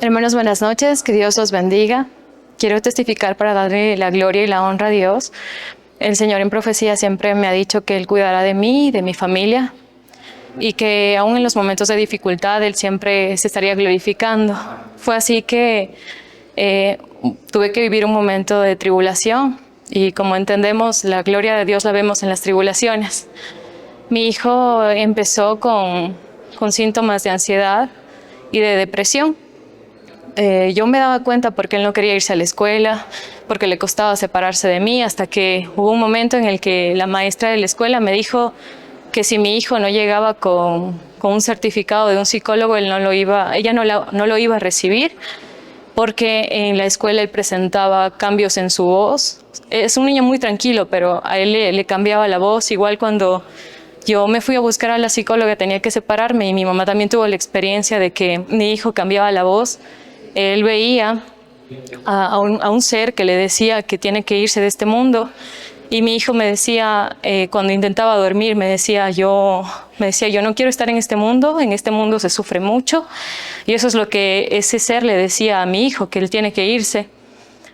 Hermanos, buenas noches, que Dios los bendiga. Quiero testificar para darle la gloria y la honra a Dios. El Señor en profecía siempre me ha dicho que Él cuidará de mí y de mi familia y que aún en los momentos de dificultad Él siempre se estaría glorificando. Fue así que tuve que vivir un momento de tribulación y como entendemos, la gloria de Dios la vemos en las tribulaciones. Mi hijo empezó con síntomas de ansiedad y de depresión. Yo me daba cuenta porque él no quería irse a la escuela, porque le costaba separarse de mí, hasta que hubo un momento en el que la maestra de la escuela me dijo que si mi hijo no llegaba con un certificado de un psicólogo, ella no lo iba a recibir, porque en la escuela él presentaba cambios en su voz. Es un niño muy tranquilo, pero a él le cambiaba la voz. Igual cuando yo me fui a buscar a la psicóloga tenía que separarme y mi mamá también tuvo la experiencia de que mi hijo cambiaba la voz. Él veía a un ser que le decía que tiene que irse de este mundo y mi hijo me decía, cuando intentaba dormir, me decía yo no quiero estar en este mundo se sufre mucho, y eso es lo que ese ser le decía a mi hijo, que él tiene que irse.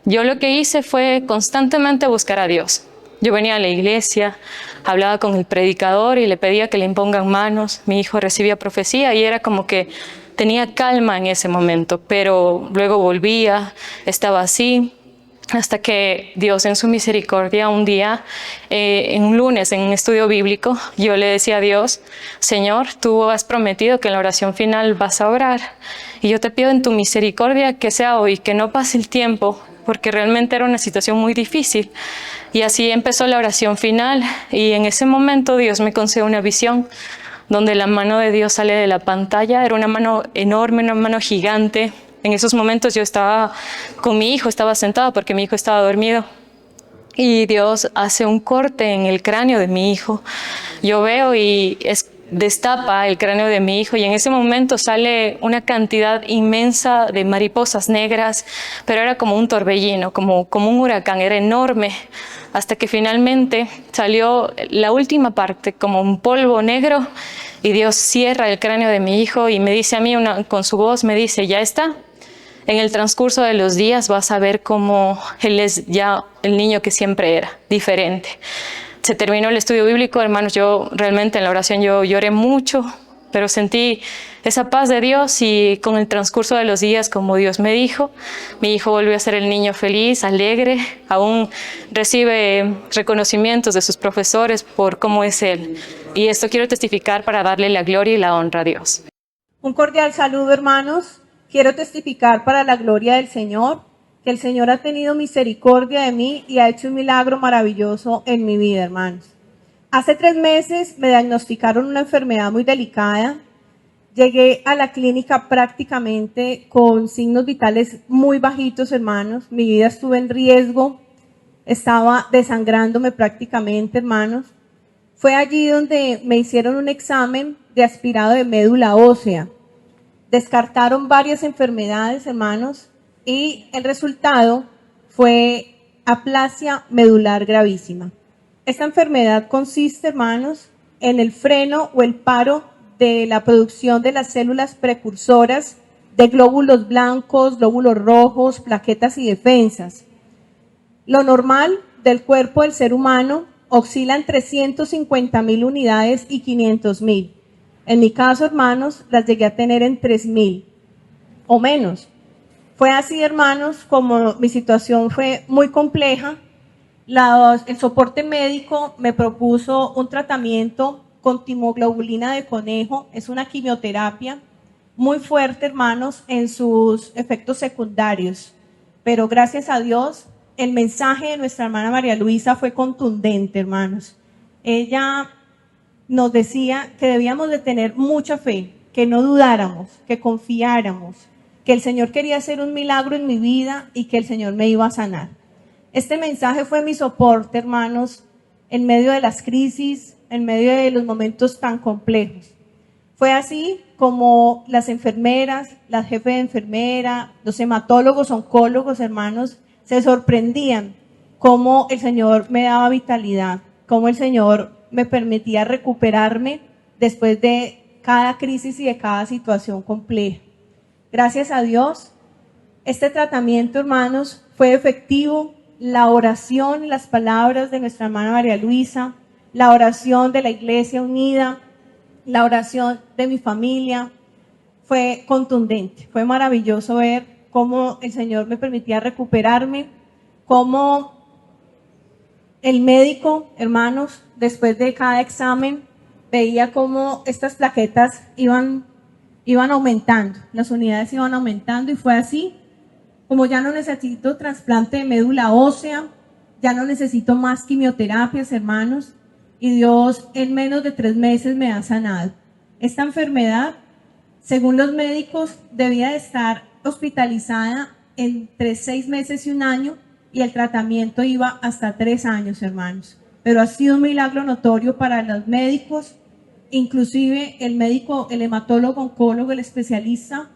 Yo lo que hice fue constantemente buscar a Dios. Yo venía a la iglesia, hablaba con el predicador y le pedía que le impongan manos. Mi hijo recibía profecía y era como que tenía calma en ese momento, pero luego volvía, estaba así, hasta que Dios en su misericordia un día, en un lunes en un estudio bíblico, yo le decía a Dios: Señor, tú has prometido que en la oración final vas a orar, y yo te pido en tu misericordia que sea hoy, que no pase el tiempo, porque realmente era una situación muy difícil. Y así empezó la oración final, y en ese momento Dios me concede una visión donde la mano de Dios sale de la pantalla. Era una mano enorme, una mano gigante. En esos momentos yo estaba con mi hijo, estaba sentada porque mi hijo estaba dormido. Y Dios hace un corte en el cráneo de mi hijo. Yo veo y destapa el cráneo de mi hijo y en ese momento sale una cantidad inmensa de mariposas negras, pero era como un torbellino, como un huracán, era enorme, hasta que finalmente salió la última parte, como un polvo negro, y Dios cierra el cráneo de mi hijo y me dice a mí, con su voz, me dice: ya está. En el transcurso de los días vas a ver cómo él es ya el niño que siempre era, diferente. Se terminó el estudio bíblico, hermanos. Yo realmente en la oración yo lloré mucho, pero sentí esa paz de Dios, y con el transcurso de los días, como Dios me dijo, mi hijo volvió a ser el niño feliz, alegre, aún recibe reconocimientos de sus profesores por cómo es él. Y esto quiero testificar para darle la gloria y la honra a Dios. Un cordial saludo, hermanos. Quiero testificar para la gloria del Señor que el Señor ha tenido misericordia de mí y ha hecho un milagro maravilloso en mi vida, hermanos. Hace 3 meses me diagnosticaron una enfermedad muy delicada. Llegué a la clínica prácticamente con signos vitales muy bajitos, hermanos. Mi vida estuvo en riesgo, estaba desangrándome prácticamente, hermanos. Fue allí donde me hicieron un examen de aspirado de médula ósea. Descartaron varias enfermedades, hermanos, y el resultado fue aplasia medular gravísima. Esta enfermedad consiste, hermanos, en el freno o el paro de la producción de las células precursoras de glóbulos blancos, glóbulos rojos, plaquetas y defensas. Lo normal del cuerpo del ser humano oscila entre 150.000 unidades y 500.000. En mi caso, hermanos, las llegué a tener en 3.000 o menos. Fue así, hermanos, como mi situación fue muy compleja. El soporte médico me propuso un tratamiento con timoglobulina de conejo. Es una quimioterapia muy fuerte, hermanos, en sus efectos secundarios. Pero gracias a Dios, el mensaje de nuestra hermana María Luisa fue contundente, hermanos. Ella nos decía que debíamos de tener mucha fe, que no dudáramos, que confiáramos, que el Señor quería hacer un milagro en mi vida y que el Señor me iba a sanar. Este mensaje fue mi soporte, hermanos, en medio de las crisis, en medio de los momentos tan complejos. Fue así como las enfermeras, las jefes de enfermera, los hematólogos, oncólogos, hermanos, se sorprendían cómo el Señor me daba vitalidad, cómo el Señor me permitía recuperarme después de cada crisis y de cada situación compleja. Gracias a Dios, Este tratamiento, hermanos, fue efectivo. La oración y las palabras de nuestra hermana María Luisa, la oración de la Iglesia Unida, la oración de mi familia, fue contundente. Fue maravilloso ver cómo el Señor me permitía recuperarme, cómo el médico, hermanos, después de cada examen, veía cómo estas plaquetas iban aumentando, las unidades iban aumentando, y fue así. Como ya no necesito trasplante de médula ósea, ya no necesito más quimioterapias, hermanos, y Dios en menos de 3 meses me ha sanado. Esta enfermedad, según los médicos, debía de estar hospitalizada entre 6 meses y 1 año, y el tratamiento iba hasta 3 años, hermanos. Pero ha sido un milagro notorio para los médicos, inclusive el médico, el hematólogo, oncólogo, el especialista,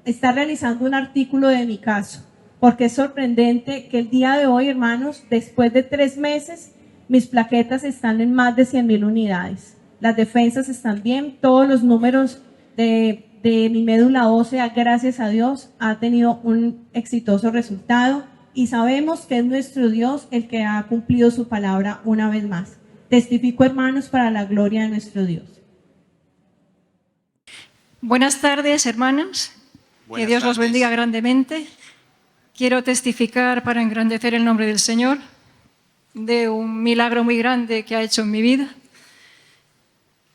está realizando un artículo de mi caso, porque es sorprendente que el día de hoy, hermanos, después de 3 meses, mis plaquetas están en más de 100,000 unidades. Las defensas están bien, todos los números de mi médula ósea, gracias a Dios, ha tenido un exitoso resultado, y sabemos que es nuestro Dios el que ha cumplido su palabra una vez más. Testifico, hermanos, para la gloria de nuestro Dios. Buenas tardes, hermanos. Que Dios los bendiga grandemente. Quiero testificar para engrandecer el nombre del Señor de un milagro muy grande que ha hecho en mi vida.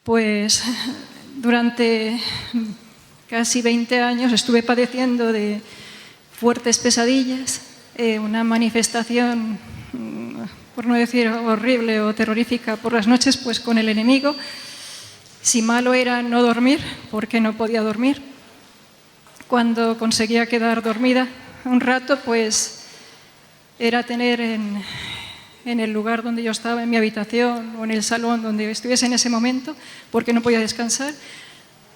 Pues durante casi 20 años estuve padeciendo de fuertes pesadillas, una manifestación, por no decir horrible o terrorífica, por las noches, pues con el enemigo. Si malo era no dormir, porque no podía dormir. Cuando conseguía quedar dormida un rato, pues era tener en el lugar donde yo estaba, en mi habitación o en el salón donde estuviese en ese momento, porque no podía descansar,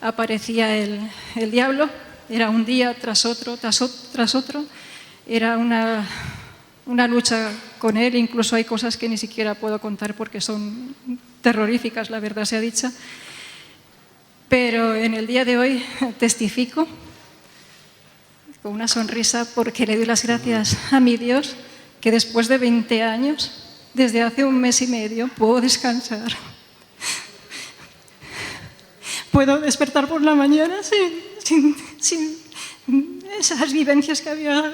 aparecía el diablo. Era un día tras otro, tras otro. Era una lucha con él. Incluso hay cosas que ni siquiera puedo contar porque son terroríficas, la verdad sea dicha. Pero en el día de hoy testifico con una sonrisa porque le doy las gracias a mi Dios, que después de 20 años, desde hace 1 mes y medio, puedo descansar. Puedo despertar por la mañana sin esas vivencias que había.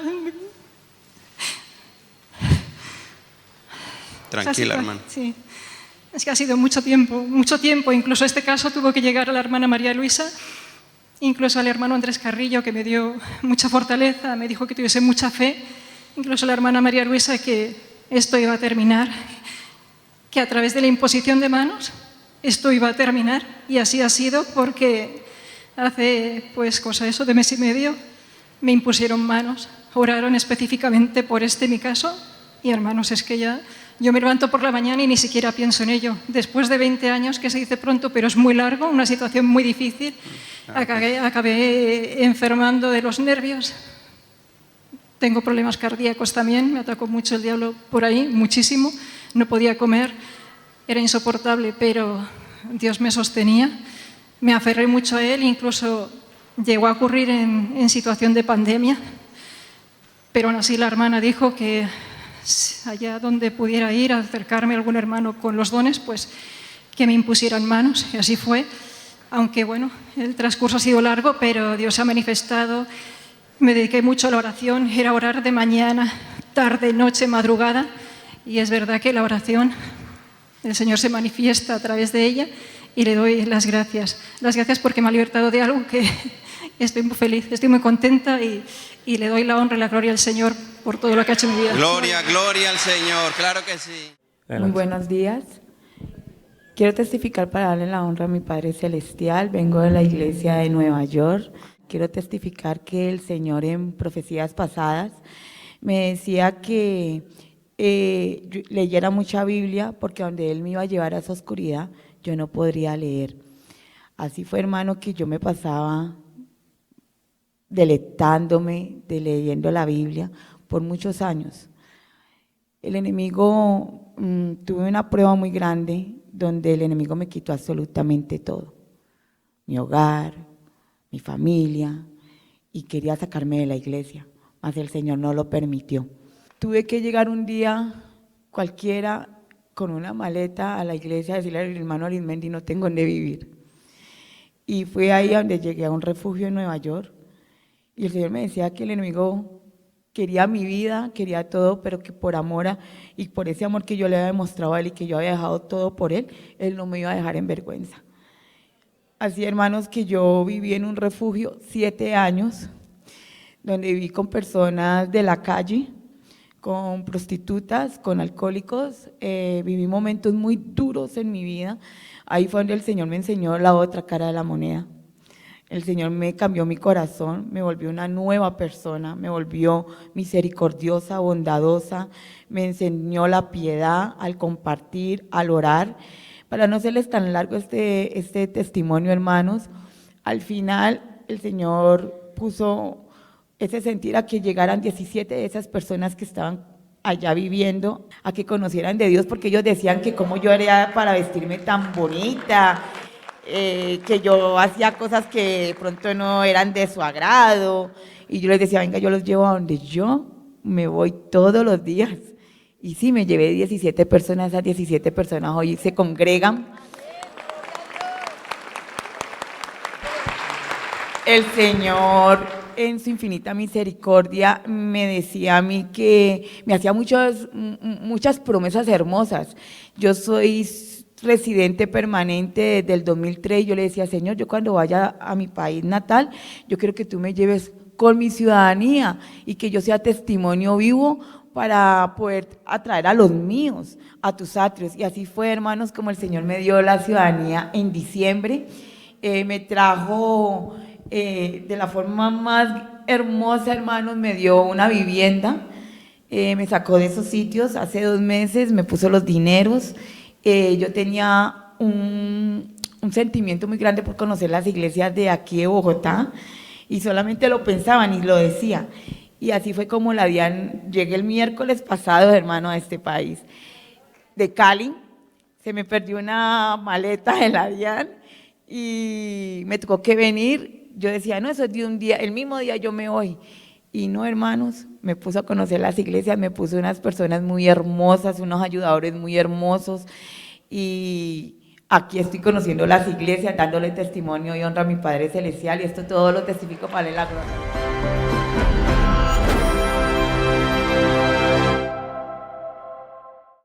Tranquila, hermano. Sí. Es que ha sido mucho tiempo. Incluso este caso tuvo que llegar a la hermana María Luisa, incluso al hermano Andrés Carrillo, que me dio mucha fortaleza, me dijo que tuviese mucha fe, incluso a la hermana María Luisa, que esto iba a terminar, que a través de la imposición de manos esto iba a terminar, y así ha sido, porque hace pues cosa eso de 1 mes y medio me impusieron manos, oraron específicamente por mi caso, y hermanos, es que ya yo me levanto por la mañana y ni siquiera pienso en ello. Después de 20 años, que se dice pronto, pero es muy largo, una situación muy difícil, acabé enfermando de los nervios. Tengo problemas cardíacos también, me atacó mucho el diablo por ahí, muchísimo. No podía comer, era insoportable, pero Dios me sostenía. Me aferré mucho a Él, incluso llegó a ocurrir en situación de pandemia, pero aún así la hermana dijo que allá donde pudiera ir a acercarme a algún hermano con los dones, pues que me impusieran manos, y así fue. Aunque bueno, el transcurso ha sido largo, pero Dios se ha manifestado. Me dediqué mucho a la oración, era orar de mañana, tarde, noche, madrugada, y es verdad que la oración, el Señor se manifiesta a través de ella, y le doy las gracias. Las gracias porque me ha libertado de algo que estoy muy feliz, estoy muy contenta, y le doy la honra y la gloria al Señor por todo lo que ha hecho en mi vida. Gloria, gloria al Señor, claro que sí. Muy buenos días. Quiero testificar para darle la honra a mi Padre Celestial. Vengo de la iglesia de Nueva York. Quiero testificar que el Señor en profecías pasadas me decía que leyera mucha Biblia, porque donde Él me iba a llevar a esa oscuridad, yo no podría leer. Así fue, hermano, que yo me pasaba delectándome de leyendo la Biblia por muchos años. El enemigo, tuve una prueba muy grande donde el enemigo me quitó absolutamente todo, mi hogar, mi familia, y quería sacarme de la iglesia, mas el Señor no lo permitió. Tuve que llegar un día cualquiera con una maleta a la iglesia a decirle al hermano Arismendi, no tengo dónde vivir. Y fue ahí donde llegué a un refugio en Nueva York, y el Señor me decía que el enemigo quería mi vida, quería todo, pero que por amor y por ese amor que yo le había demostrado a él y que yo había dejado todo por él, él no me iba a dejar en vergüenza. Así, hermanos, que yo viví en un refugio 7 años, donde viví con personas de la calle, con prostitutas, con alcohólicos, viví momentos muy duros en mi vida. Ahí fue donde el Señor me enseñó la otra cara de la moneda. El Señor me cambió mi corazón, me volvió una nueva persona, me volvió misericordiosa, bondadosa, me enseñó la piedad al compartir, al orar. Para no serles tan largo este testimonio, hermanos, al final el Señor puso ese sentir a que llegaran 17 de esas personas que estaban allá viviendo, a que conocieran de Dios, porque ellos decían que cómo yo era para vestirme tan bonita, que yo hacía cosas que de pronto no eran de su agrado, y yo les decía, venga, yo los llevo a donde yo me voy todos los días. Y sí, me llevé 17 personas, esas 17 personas hoy se congregan. El Señor, en su infinita misericordia, me decía a mí que me hacía muchas promesas hermosas. Yo soy residente permanente desde el 2003, yo le decía, Señor, yo cuando vaya a mi país natal, yo quiero que tú me lleves con mi ciudadanía y que yo sea testimonio vivo para poder atraer a los míos, a tus atrios. Y así fue, hermanos, como el Señor me dio la ciudadanía en diciembre, me trajo de la forma más hermosa, hermanos, me dio una vivienda, me sacó de esos sitios hace 2 meses, me puso los dineros. Yo tenía un sentimiento muy grande por conocer las iglesias de aquí de Bogotá y solamente lo pensaba ni lo decía. Y así fue como la DIAN, llegué el miércoles pasado, hermano, a este país, de Cali. Se me perdió una maleta en la DIAN y me tocó que venir. Yo decía, no, eso es de un día, el mismo día yo me voy. Y no, hermanos, me puso a conocer las iglesias, me puso unas personas muy hermosas, unos ayudadores muy hermosos, y aquí estoy conociendo las iglesias, dándole testimonio y honra a mi Padre Celestial, y esto todo lo testifico para la gloria.